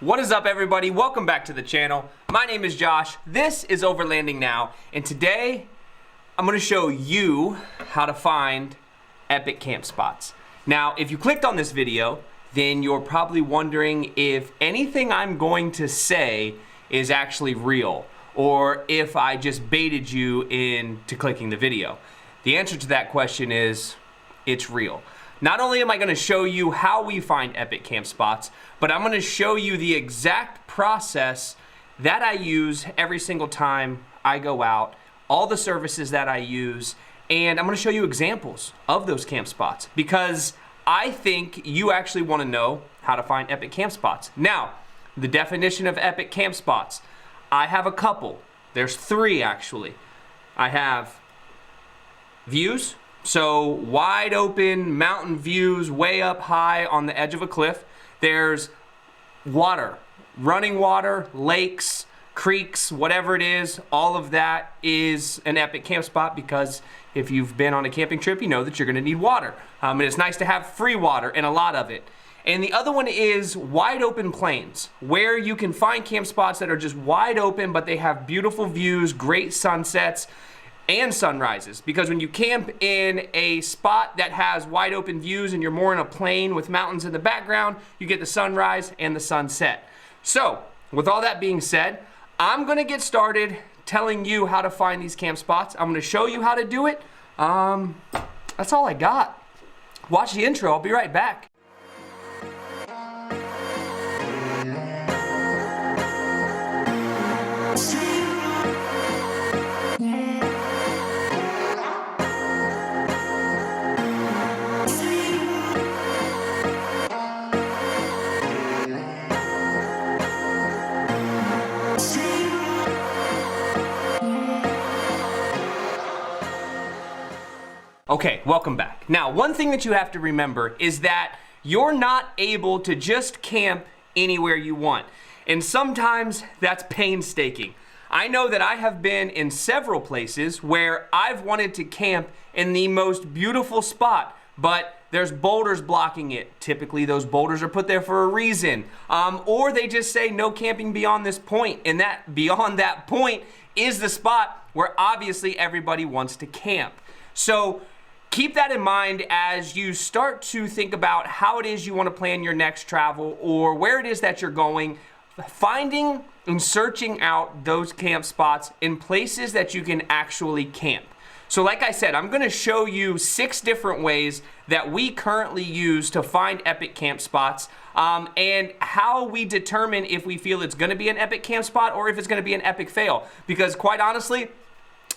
What is up, everybody? Welcome back to the channel. My name is Josh. This is Overlanding Now, and today I'm going to show you how to find epic camp spots. Now, if you clicked on this video, then you're probably wondering if anything I'm going to say is actually real, or if I just baited you into clicking the video. The answer to that question is, it's real. Not only am I going to show you how we find epic camp spots, but I'm going to show you the exact process that I use every single time I go out, all the services that I use, and I'm going to show you examples of those camp spots because I think you actually want to know how to find epic camp spots. Now, the definition of epic camp spots, I have a couple. There's three actually. I have views. So wide open mountain views way up high on the edge of a cliff. There's water, running water, lakes, creeks, whatever it is, all of that is an epic camp spot because if you've been on a camping trip, you know that you're gonna need water. And it's nice to have free water and a lot of it. And the other one is wide open plains, where you can find camp spots that are just wide open, but they have beautiful views, great sunsets, and sunrises, because when you camp in a spot that has wide open views and you're more in a plain with mountains in the background, you get the sunrise and the sunset. So with all that being said, I'm gonna get started telling you how to find these camp spots. I'm gonna show you how to do it. That's all I got. Watch the intro, I'll be right back. Okay, welcome back. Now, one thing that you have to remember is that you're not able to just camp anywhere you want. And sometimes that's painstaking. I know that I have been in several places where I've wanted to camp in the most beautiful spot, but there's boulders blocking it. Typically, those boulders are put there for a reason. Or they just say no camping beyond this point, and that beyond that point is the spot where obviously everybody wants to camp. So keep that in mind as you start to think about how it is you want to plan your next travel or where it is that you're going, finding and searching out those camp spots in places that you can actually camp. So like I said, I'm going to show you 6 different ways that we currently use to find epic camp spots and how we determine if we feel it's going to be an epic camp spot or if it's going to be an epic fail. Because quite honestly,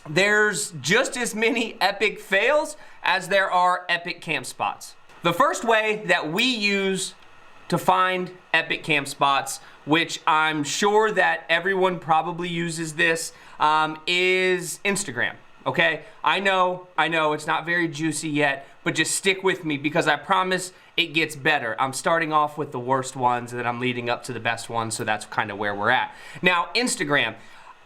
there's just as many epic fails as there are epic camp spots. The first way that we use to find epic camp spots, which I'm sure that everyone probably uses this, is Instagram. Okay, I know it's not very juicy yet, but just stick with me because I promise it gets better. I'm starting off with the worst ones and then I'm leading up to the best ones, so that's kind of where we're at. Now, Instagram.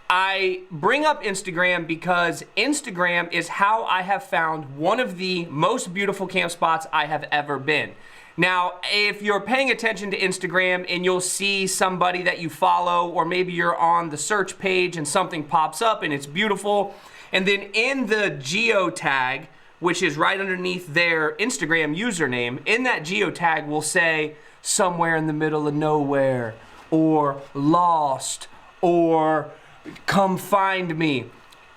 I bring up Instagram because Instagram is how I have found one of the most beautiful camp spots I have ever been. Now, if you're paying attention to Instagram and you'll see somebody that you follow, or maybe you're on the search page and something pops up and it's beautiful, and then in the geo tag, which is right underneath their Instagram username, in that geo tag will say somewhere in the middle of nowhere, or lost, or come find me.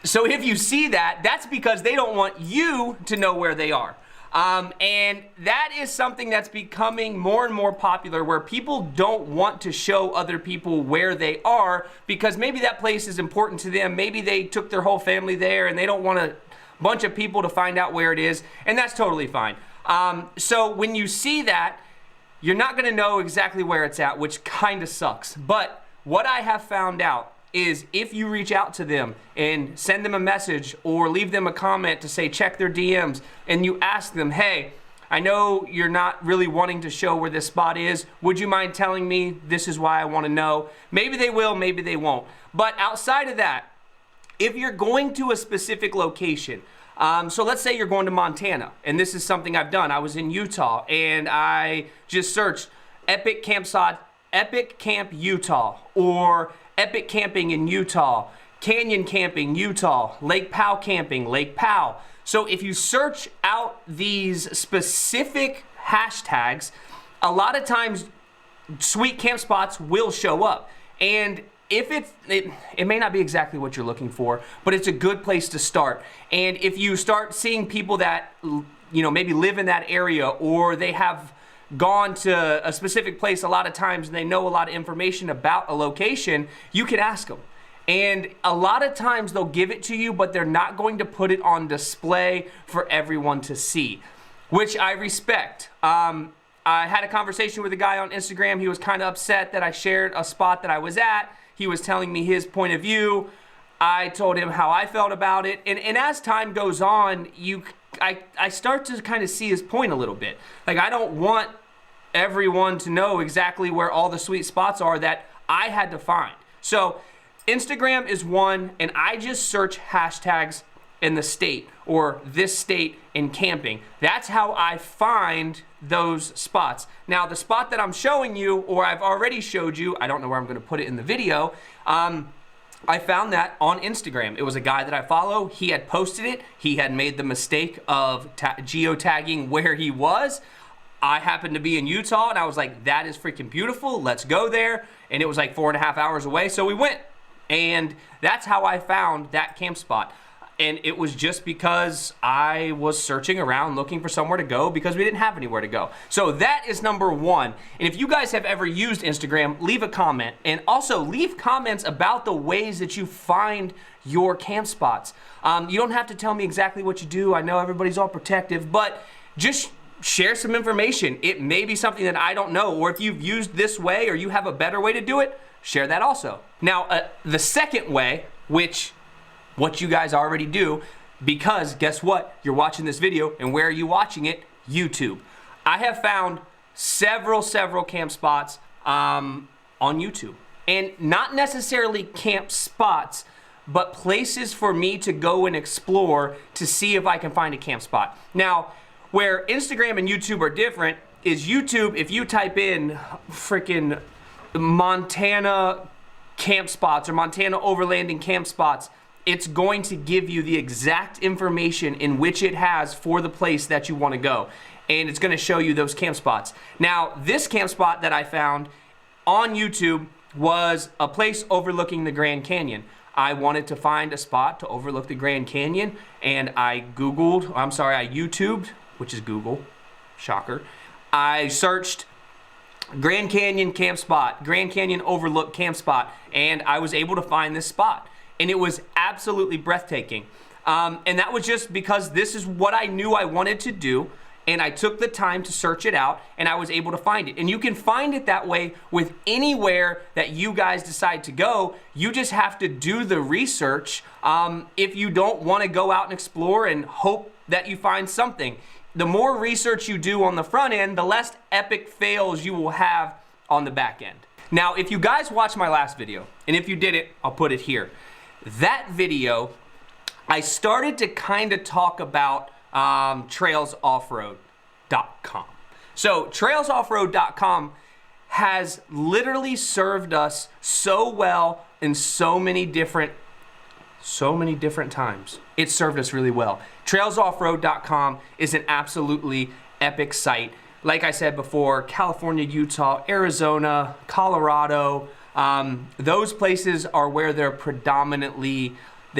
So if you see that, that's because they don't want you to know where they are. And that is something that's becoming more and more popular, where people don't want to show other people where they are because maybe that place is important to them. Maybe they took their whole family there and they don't want a bunch of people to find out where it is, and that's totally fine. So when you see that, you're not gonna know exactly where it's at, which kind of sucks. But what I have found out is if you reach out to them and send them a message or leave them a comment to say check their DMs, and you ask them, hey, I know you're not really wanting to show where this spot is. Would you mind telling me this is why I want to know? Maybe they will, maybe they won't. But outside of that, if you're going to a specific location, so let's say you're going to Montana, and this is something I've done. I was in Utah and I just searched epic campsite Epic Camp Utah, or Epic Camping in Utah, Canyon Camping Utah, Lake Powell Camping, Lake Powell. So if you search out these specific hashtags, a lot of times sweet camp spots will show up. And if it may not be exactly what you're looking for, but it's a good place to start. And if you start seeing people that, you know, maybe live in that area, or they have gone to a specific place a lot of times and they know a lot of information about a location, you can ask them. And a lot of times they'll give it to you, but they're not going to put it on display for everyone to see, which I respect. I had a conversation with a guy on Instagram. He was kind of upset that I shared a spot that I was at. He was telling me his point of view. I told him how I felt about it. And as time goes on, I start to kind of see his point a little bit. Like, I don't want everyone to know exactly where all the sweet spots are that I had to find. So Instagram is one, and I just search hashtags in the state, or this state in camping. That's how I find those spots. Now, the spot that I'm showing you, or I've already showed you, I don't know where I'm gonna put it in the video, I found that on Instagram. It was a guy that I follow. He had posted it. He had made the mistake of geotagging where he was. I happened to be in Utah, and I was like, that is freaking beautiful. Let's go there. And it was like 4.5 hours away, so we went. And that's how I found that camp spot. And it was just because I was searching around looking for somewhere to go, because we didn't have anywhere to go. So that is number one. And if you guys have ever used Instagram, leave a comment. And also leave comments about the ways that you find your camp spots. You don't have to tell me exactly what you do. I know everybody's all protective, but just share some information. It may be something that I don't know, or if you've used this way or you have a better way to do it, share that also. Now, the second way, which what you guys already do, because guess what? You're watching this video, and where are you watching it? YouTube. I have found several camp spots on YouTube. And not necessarily camp spots, but places for me to go and explore to see if I can find a camp spot. Now, where Instagram and YouTube are different is YouTube, if you type in freaking Montana camp spots or Montana overlanding camp spots, it's going to give you the exact information in which it has for the place that you want to go. And it's going to show you those camp spots. Now, this camp spot that I found on YouTube was a place overlooking the Grand Canyon. I wanted to find a spot to overlook the Grand Canyon, and I YouTubed, which is Google, shocker. I searched Grand Canyon camp spot, Grand Canyon overlook camp spot, and I was able to find this spot. And it was absolutely breathtaking. And that was just because this is what I knew I wanted to do, and I took the time to search it out, and I was able to find it. And you can find it that way with anywhere that you guys decide to go. You just have to do the research if you don't want to go out and explore and hope that you find something. The more research you do on the front end, the less epic fails you will have on the back end. Now, if you guys watched my last video, and if you didn't, I'll put it here. That video, I started to kind of talk about trailsoffroad.com. So trailsoffroad.com has literally served us so well in so many different times. It served us really well. Trailsoffroad.com is an absolutely epic site. Like I said before, California, Utah, Arizona, Colorado, those places are where they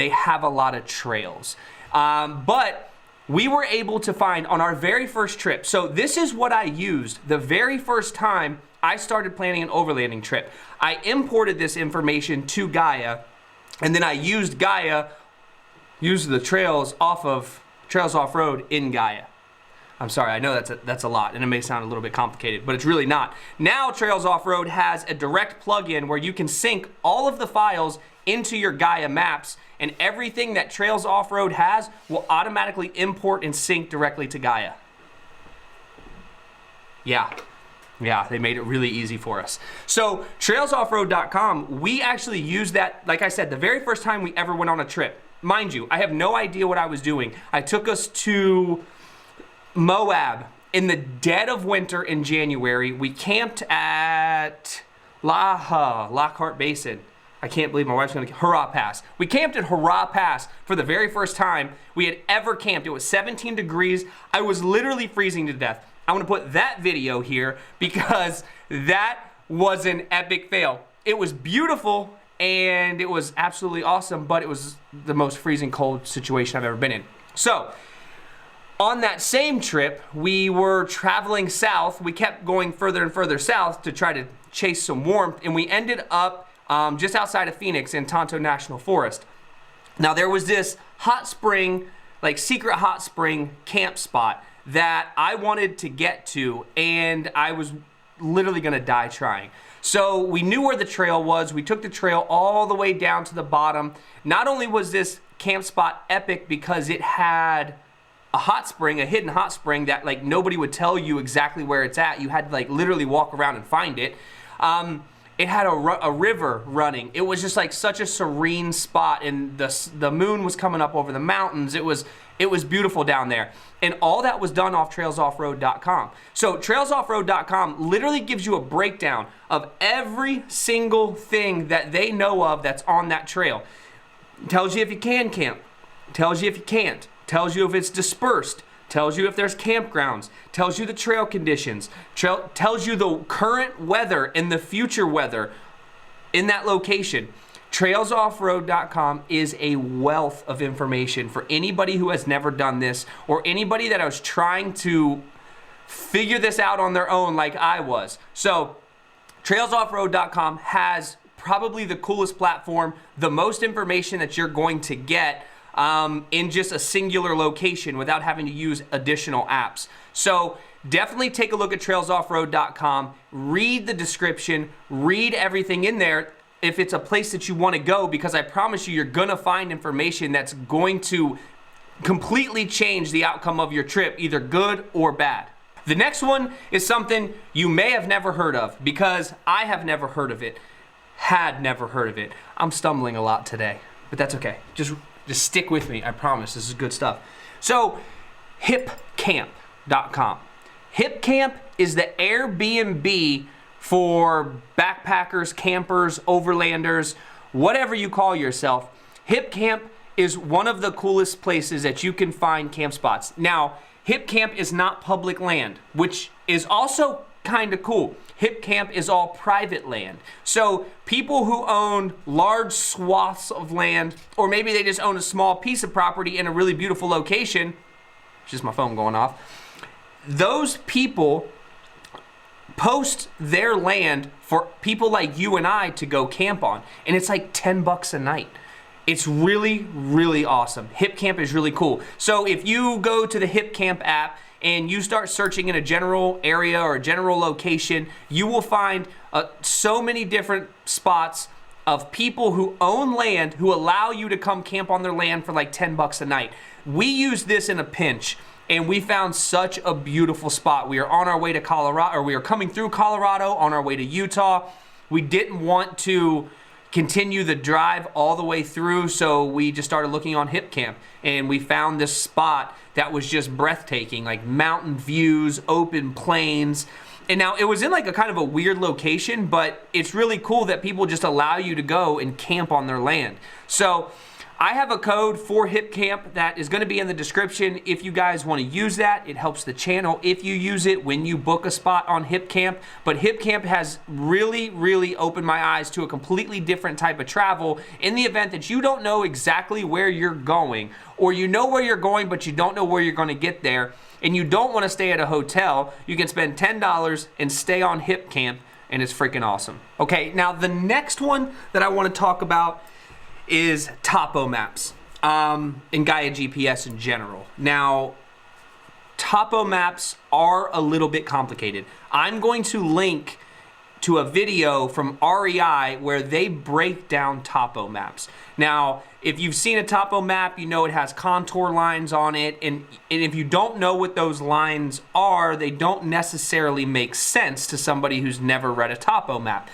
have a lot of trails. But we were able to find on our very first trip. So this is what I used the very first time I started planning an overlanding trip. I imported this information to Gaia, and then I used the Trails Off-Road in Gaia. I'm sorry, I know that's a lot, and it may sound a little bit complicated, but it's really not. Now Trails Off-Road has a direct plugin where you can sync all of the files into your Gaia maps, and everything that Trails Off-Road has will automatically import and sync directly to Gaia. Yeah, they made it really easy for us. So trailsoffroad.com, we actually used that, like I said, the very first time we ever went on a trip. Mind you, I have no idea what I was doing. I took us to Moab in the dead of winter in January. We camped at Lockhart Basin. I can't believe my wife's gonna, Hurrah Pass. We camped at Hurrah Pass for the very first time we had ever camped. It was 17 degrees. I was literally freezing to death. I wanna put that video here because that was an epic fail. It was beautiful and it was absolutely awesome, but it was the most freezing cold situation I've ever been in. So, on that same trip, we were traveling south. We kept going further and further south to try to chase some warmth, and we ended up just outside of Phoenix in Tonto National Forest. Now there was this hot spring, like secret hot spring camp spot that I wanted to get to, and I was literally gonna die trying. So we knew where the trail was. We took the trail all the way down to the bottom. Not only was this camp spot epic because it had a hot spring, a hidden hot spring that like nobody would tell you exactly where it's at. You had to like literally walk around and find it. It had a river running. It was just like such a serene spot, and the moon was coming up over the mountains. It was beautiful down there. And all that was done off trailsoffroad.com. So trailsoffroad.com literally gives you a breakdown of every single thing that they know of that's on that trail. Tells you if you can camp, tells you if you can't, tells you if it's dispersed, tells you if there's campgrounds, tells you the trail conditions, tells you the current weather and the future weather in that location. Trailsoffroad.com is a wealth of information for anybody who has never done this or anybody that was trying to figure this out on their own like I was. So trailsoffroad.com has probably the coolest platform, the most information that you're going to get in just a singular location without having to use additional apps. So definitely take a look at trailsoffroad.com, read the description, read everything in there if it's a place that you want to go, because I promise you, you're gonna find information that's going to completely change the outcome of your trip, either good or bad. The next one is something you may have never heard of, because I have never heard of it, had never heard of it. I'm stumbling a lot today, but that's okay. Just stick with me, I promise, this is good stuff. So, HipCamp.com. HipCamp is the Airbnb for backpackers, campers, overlanders, whatever you call yourself. HipCamp is one of the coolest places that you can find camp spots. Now, HipCamp is not public land, which is also kind of cool. HipCamp is all private land. So people who own large swaths of land, or maybe they just own a small piece of property in a really beautiful location, it's just my phone going off, those people post their land for people like you and I to go camp on. And it's like 10 bucks a night. It's really, really awesome. HipCamp is really cool. So if you go to the HipCamp app and you start searching in a general area or a general location, you will find so many different spots of people who own land who allow you to come camp on their land for like 10 bucks a night. We used this in a pinch, and we found such a beautiful spot. We are on our way to Colorado, or we are coming through Colorado on our way to Utah. We didn't want to continue the drive all the way through, so we just started looking on HipCamp, and we found this spot that was just breathtaking, like mountain views, open plains. And now it was in like a kind of a weird location, but it's really cool that people just allow you to go and camp on their land. So I have a code for HipCamp that is going to be in the description if you guys want to use that. It helps the channel if you use it when you book a spot on HipCamp. But HipCamp has really, really opened my eyes to a completely different type of travel in the event that you don't know exactly where you're going, or you know where you're going but you don't know where you're going to get there, and you don't want to stay at a hotel. You can spend $10 and stay on HipCamp, and it's freaking awesome. Okay, now the next one that I want to talk about is Topo Maps and Gaia GPS in general. Now, Topo Maps are a little bit complicated. I'm going to link to a video from REI where they break down Topo Maps. Now, if you've seen a Topo Map, you know it has contour lines on it, and if you don't know what those lines are, they don't necessarily make sense to somebody who's never read a Topo Map.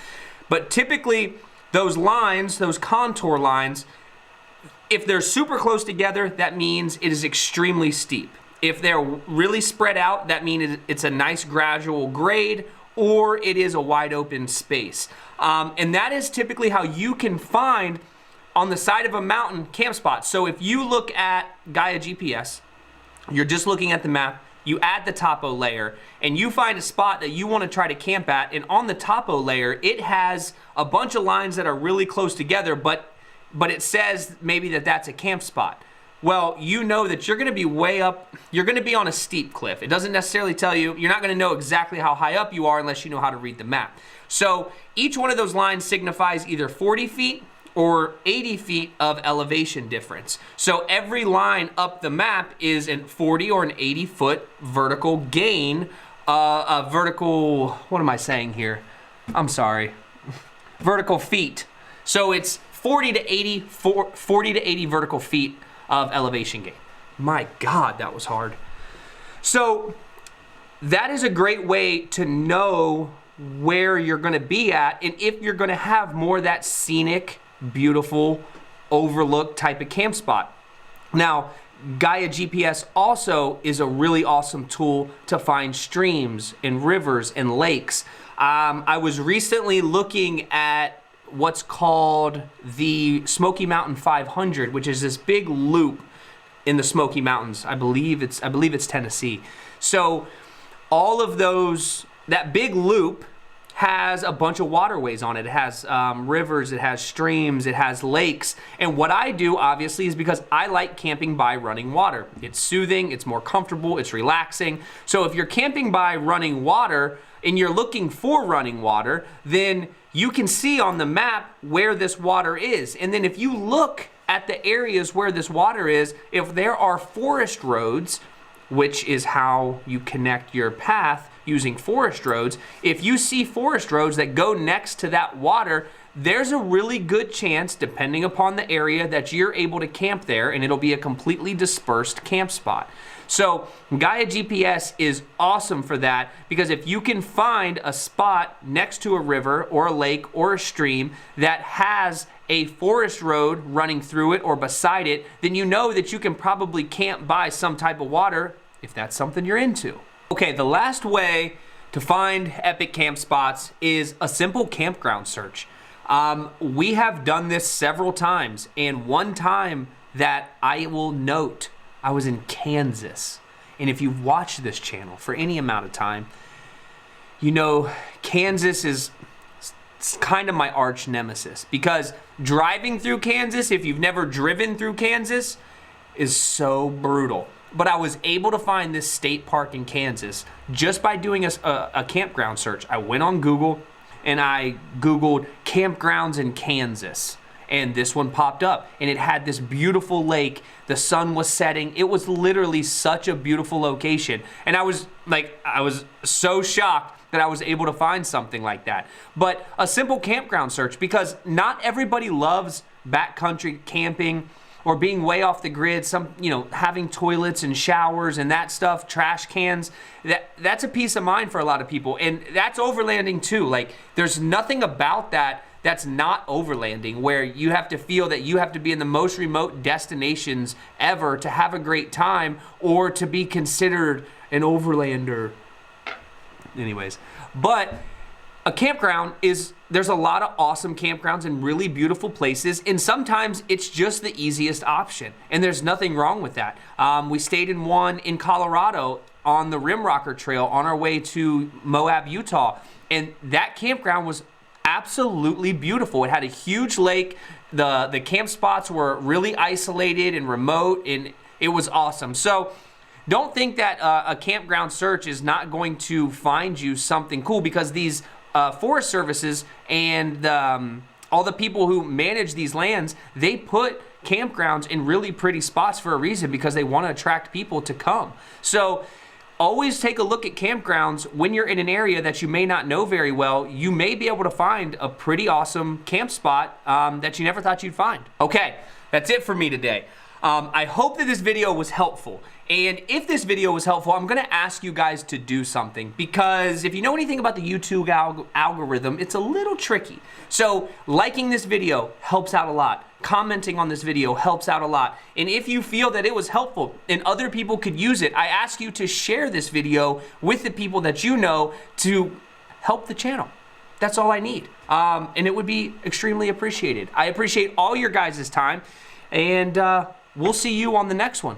But typically, those lines, those contour lines, if they're super close together, that means it is extremely steep. If they're really spread out, that means it's a nice gradual grade, or it is a wide open space. And that is typically how you can find on the side of a mountain camp spots. So if you look at Gaia GPS, you're just looking at the map, you add the topo layer, and you find a spot that you want to try to camp at, and on the topo layer, it has a bunch of lines that are really close together, but it says maybe that that's a camp spot. Well, you know that you're gonna be way up, you're gonna be on a steep cliff. It doesn't necessarily tell you, you're not gonna know exactly how high up you are unless you know how to read the map. So each one of those lines signifies either 40 feet or 80 feet of elevation difference. So every line up the map is a 40 or an 80 foot vertical gain, a vertical, what am I saying here? I'm sorry, vertical feet. So it's 40 to 80 vertical feet of elevation gain. My God, that was hard. So that is a great way to know where you're gonna be at and if you're gonna have more of that scenic, beautiful, overlook type of camp spot. Now, Gaia GPS also is a really awesome tool to find streams and rivers and lakes. I was recently looking at what's called the Smoky Mountain 500, which is this big loop in the Smoky Mountains. I believe it's Tennessee. So all of those, that big loop has a bunch of waterways on it. It has rivers, it has streams, it has lakes. And what I do, obviously, is because I like camping by running water. It's soothing, it's more comfortable, it's relaxing. So if you're camping by running water and you're looking for running water, then you can see on the map where this water is. And then if you look at the areas where this water is, if there are forest roads, which is how you connect your path using forest roads, if you see forest roads that go next to that water, there's a really good chance, depending upon the area, that you're able to camp there and it'll be a completely dispersed camp spot. So Gaia GPS is awesome for that because if you can find a spot next to a river or a lake or a stream that has a forest road running through it or beside it, then you know that you can probably camp by some type of water if that's something you're into. Okay, the last way to find epic camp spots is a simple campground search. We have done this several times, and one time that I will note, I was in Kansas. And if you've watched this channel for any amount of time, you know Kansas is kind of my arch nemesis because driving through Kansas, if you've never driven through Kansas, is so brutal. But I was able to find this state park in Kansas just by doing a campground search. I went on Google and I Googled campgrounds in Kansas. And this one popped up and it had this beautiful lake. The sun was setting. It was literally such a beautiful location. And I was so shocked that I was able to find something like that. But a simple campground search, because not everybody loves backcountry camping or being way off the grid, having toilets and showers and that stuff, trash cans. That's a peace of mind for a lot of people. And that's overlanding too. Like, there's nothing about that that's not overlanding, where you have to feel that you have to be in the most remote destinations ever to have a great time or to be considered an overlander. Anyways, but a campground there's a lot of awesome campgrounds in really beautiful places, and sometimes it's just the easiest option, and there's nothing wrong with that. We stayed in one in Colorado on the Rimrocker Trail on our way to Moab, Utah, and that campground was absolutely beautiful. It had a huge lake. The camp spots were really isolated and remote, and it was awesome. So don't think that a campground search is not going to find you something cool, because these Forest Services and all the people who manage these lands, they put campgrounds in really pretty spots for a reason, because they want to attract people to come. So always take a look at campgrounds when you're in an area that you may not know very well. You may be able to find a pretty awesome camp spot that you never thought you'd find. Okay, that's it for me today. I hope that this video was helpful. And if this video was helpful, I'm gonna ask you guys to do something, because if you know anything about the YouTube algorithm, it's a little tricky. So liking this video helps out a lot. Commenting on this video helps out a lot. And if you feel that it was helpful and other people could use it, I ask you to share this video with the people that you know to help the channel. That's all I need. And it would be extremely appreciated. I appreciate all your guys' time, and we'll see you on the next one.